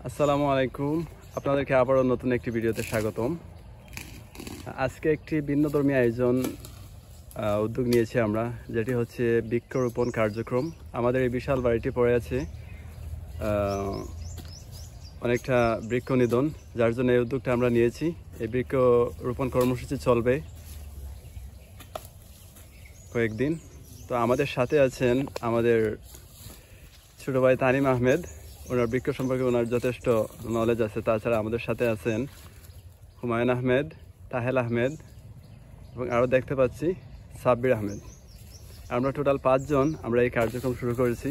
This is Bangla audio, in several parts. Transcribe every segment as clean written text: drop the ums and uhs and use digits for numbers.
আসসালামু আলাইকুম, আপনাদেরকে আবারও নতুন একটি ভিডিওতে স্বাগতম। আজকে একটি ভিন্নধর্মী আয়োজন উদ্যোগ নিয়েছি আমরা, যেটি হচ্ছে বৃক্ষরোপণ কার্যক্রম। আমাদের এই বিশাল বাড়িটি পড়ে আছে অনেকটা বৃক্ষ নিধন, যার জন্য এই উদ্যোগটা আমরা নিয়েছি। এই বৃক্ষরোপণ কর্মসূচি চলবে কয়েকদিন। তো আমাদের সাথে আছেন আমাদের ছোট ভাই তানিম আহমেদ। ওনার বৃক্ষ সম্পর্কে ওনার যথেষ্ট নলেজ আছে। তাছাড়া আমাদের সাথে আছেন হুমায়ুন আহমেদ, তাহেল আহমেদ এবং আরও দেখতে পাচ্ছি সাব্বির আহমেদ। আমরা টোটাল 5 জন আমরা এই কার্যক্রম শুরু করেছি।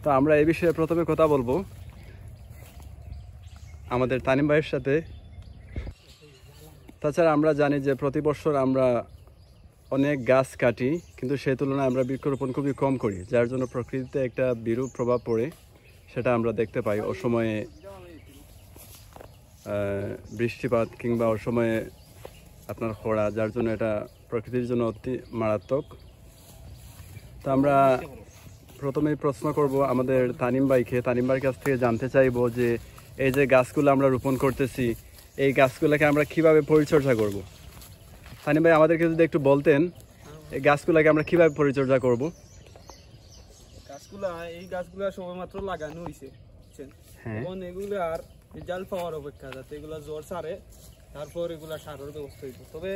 তো আমরা এই বিষয়ে প্রথমে কথা বলবো আমাদের তানিম ভাইয়ের সাথে। তাছাড়া আমরা জানি যে প্রতি বছর আমরা অনেক গাছ কাটি, কিন্তু সেই তুলনায় আমরা বৃক্ষরোপণ খুবই কম করি, যার জন্য প্রকৃতিতে একটা বিরূপ প্রভাব পড়ে, সেটা আমরা দেখতে পাই। অসময়ে বৃষ্টিপাত কিংবা অসময়ে আপনার খরা, যার জন্য এটা প্রকৃতির জন্য অতি মারাত্মক। তো আমরা প্রথমেই প্রশ্ন করব আমাদের তানিম ভাইকে। তানিম ভাইয়ের কাছ থেকে জানতে চাইবো যে এই যে গাছগুলো আমরা রোপণ করতেছি, এই গাছগুলোকে আমরা কিভাবে পরিচর্যা করব। তানিম ভাই আমাদেরকে যদি একটু বলতেন এই গাছগুলোকে আমরা কিভাবে পরিচর্যা করব। এই গাছগুলা সবেমাত্র লাগানো হয়েছে, বুঝছেন? এখন এগুলো আর রেজাল্ট পাওয়ার অপেক্ষা, যাতে এগুলা জ্বর সারে, তারপর এগুলা সারের ব্যবস্থা হইব। তবে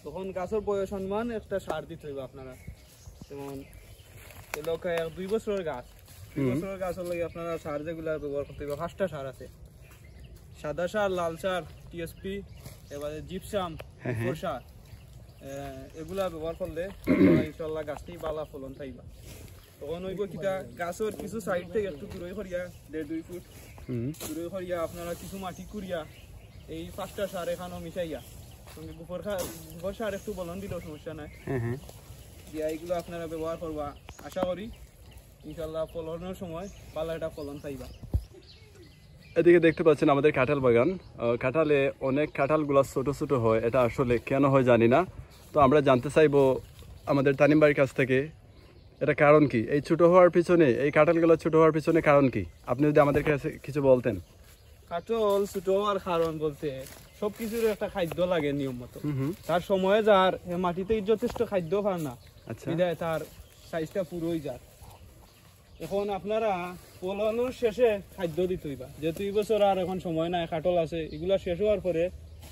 তখন গাছের বয়স অনুমান একটা সার দিতে হইব আপনারা। যেমন এলাকায় 2 বছরের গাছ, 2 বছরের গাছের লাগে আপনারা সার যেগুলা ব্যবহার করতে হইব, 5টা সার আছে: সাদা সার, লাল সার, টিএসপি, এবারে জিপসাম, সার। এগুলা ব্যবহার করলে ইনশাল্লাহ গাছটি ভালো ফলন থাকবে। তখন হইব কিটা, গাছের কিছু সাইড থেকে একটু দূরে করিয়া 1.5-2 ফুট দূরে করিয়া আপনারা কিছু মাটি কুড়িয়া এই 5টা সার এখানেও মিশাইয়া, সঙ্গে গোবর সার একটু বলন দিলেও সমস্যা নাই, দিয়া এইগুলো আপনারা ব্যবহার করবা। আশা করি ইনশাল্লাহ ফলনের সময় ভালো একটা ফলন পাইবা। এদিকে দেখতে পাচ্ছেন আমাদের কাঁঠাল বাগান। কাঁঠালে অনেক কাঁঠালগুলো ছোট ছোট হয়, এটা আসলে কেন হয় জানি না। তো আমরা জানতে চাইবো আমাদের তানিম ভাইয়ের কাছ থেকে, এটা কারণ কি? এই ছোট হওয়ার পিছনে, এই কাঁঠালগুলো ছোট হওয়ার পিছনে কারণ কি? আপনি যদি আমাদের কাছে কিছু বলতেন। কাঁঠাল ছোট হওয়ার কারণ বলতে সবকিছুর একটা খাদ্য লাগে নিয়ম মতো। তার সময়ে যার মাটিতে যথেষ্ট খাদ্য পায় না, বিধায় তার সাইজটা পুরোই যায়। এখন আপনারা ফলনের শেষে খাদ্য দিতে হইবা, যেহেতু এই বছর আর এখন সময় নাই, কাঁঠাল আছে, এগুলা শেষ হওয়ার পরে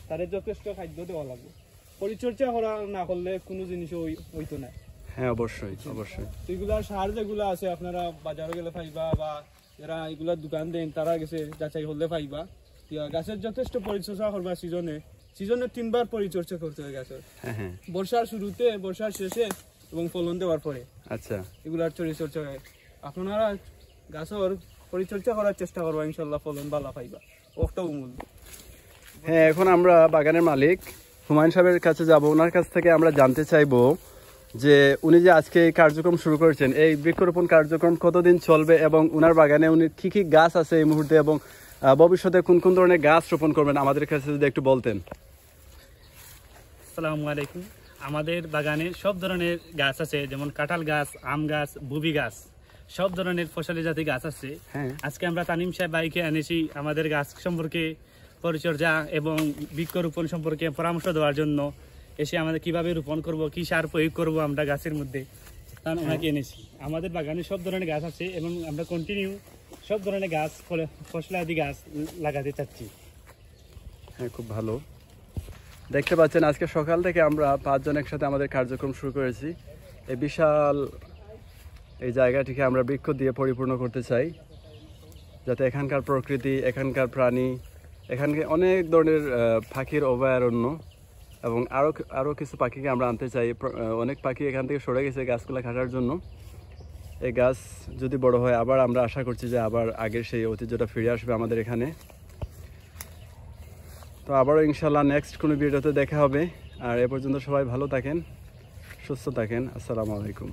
তার যথেষ্ট খাদ্য দেওয়া লাগবে। পরিচর্যা করা না করলে কোনো জিনিস হইতো না। হ্যাঁ, অবশ্যই অবশ্যই। এগুলা সার যেগুলো আছে আপনারা বাজারে গেলে পাইবা, বা যারা এগুলা দোকান দেন তারা গেছে যাচাই করলে পাইবা। গাছের যথেষ্ট পরিচর্যা করবা। সিজনে 3 বার পরিচর্যা করতে হয় গাছের। বর্ষার শুরুতে, বর্ষার শেষে এবং ফলন দেওয়ার পরে। আচ্ছা, এগুলার পরিচর্যা আপনারা গাছের পরিচর্যা করার চেষ্টা করবা, ইনশাল্লাহ ফলন ভালো পাইবা। হ্যাঁ, এখন আমরা বাগানের মালিক হুমায়ুন সাহেবের কাছে যাব। ওনার কাছ থেকে আমরা জানতে চাইবো যে উনি যে আজকে এই কার্যক্রম শুরু করেছেন, এই বৃক্ষরোপণ কার্যক্রম কতদিন চলবে এবং ওনার বাগানে উনি কি কি গাছ আছে এই মুহূর্তে, এবং ভবিষ্যতে কোন কোন ধরনের গাছ রোপণ করবেন আমাদের কাছে যদি একটু বলতেন। আসসালামু আলাইকুম। আমাদের বাগানে সব ধরনের গাছ আছে, যেমন কাঁঠাল গাছ, আম গাছ, বুবি গাছ, সব ধরনের ফসলি জাতি গাছ আছে। আজকে আমরা তানিম সাহেব ভাইকে এনেছি আমাদের গাছ সম্পর্কে পরিচর্যা এবং বৃক্ষরোপণ সম্পর্কে পরামর্শ দেওয়ার জন্য। এসে আমাদের কিভাবে রোপণ করব, কি সার প্রয়োগ করব আমরা গাছের মধ্যে, তা ওনাকে এনেছি। আমাদের বাগানে সব ধরনের গাছ আছে এবং আমরা কন্টিনিউ সব ধরনের গাছ, ফসলাদি গাছ লাগাতে চাচ্ছি। হ্যাঁ, খুব ভালো। দেখতে পাচ্ছেন আজকে সকাল থেকে আমরা 5 জন একসাথে আমাদের কার্যক্রম শুরু করেছি। এই বিশাল এই জায়গাটিকে আমরা বৃক্ষ দিয়ে পরিপূর্ণ করতে চাই, যাতে এখানকার প্রকৃতি, এখানকার প্রাণী, এখানকে অনেক ধরনের পাখির অভয়ারণ্য এবং আরও কিছু পাখিকে আমরা আনতে চাই। অনেক পাখি এখান থেকে সরে গেছে গাছগুলো কাটার জন্য। এই গাছ যদি বড় হয়, আবার আমরা আশা করছি যে আবার আগের সেই ঐতিহ্যটা ফিরে আসবে আমাদের এখানে। তো আবারও ইনশাল্লাহ নেক্সট কোনো ভিডিওতে দেখা হবে। আর এ পর্যন্ত সবাই ভালো থাকেন, সুস্থ থাকেন। আসসালামু আলাইকুম।